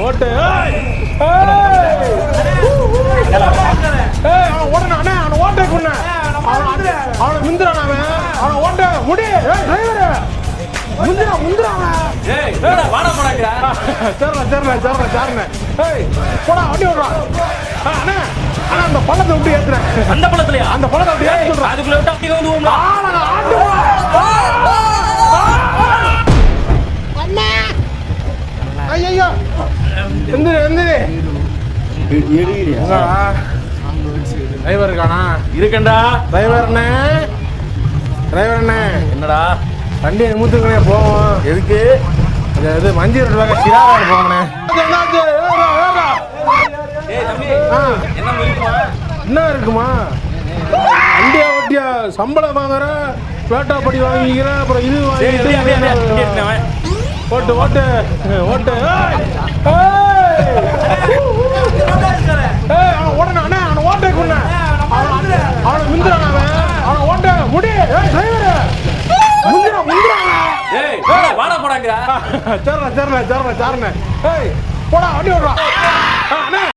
ஓட்டு ஓடணும் அண்ணே அவனை ஓட்டை கொண்டு அவனை முந்திரான் அவனை ஓட்ட முடி டிரைவரு முந்திரான் சரிண்ணே போடா வண்டி விடுறான் அண்ணா அண்ணா அந்த பள்ளத்தை விட்டு ஏத்துறேன் அந்த பள்ளத்துலயா அந்த பள்ளத்தை விட்டு ஏத்து சொல்றேன் அதுக்குள்ள விட்டு அப்படி வந்துவோம்ல அண்ணா ஐயோ எந்திரி டிரைவர் இருக்கானா இருக்கேன்டா டிரைவர் அண்ணே என்னடா வண்டி மூத்துக்கணே போவோம் எதுக்கு இது மஞ்சள் ரோடு வாங்க சிராவாடு போங்கண்ணே என்ன இருக்குமா வண்டியா வட்டியா சம்பளம் வாங்குற பேட்டா படி வாங்கிக்கிற அப்புறம் இது வாங்கிட்டு ஓட்டு ஓட்டு ஓட்டு அவன் ஓடணும் அண்ணே அவனை ஓட்டை கொண்டு அவனை முந்திரான் அவனை ஓட்ட முடி டிரைவரு சரிண்ணே போடா வண்டி விடுறான்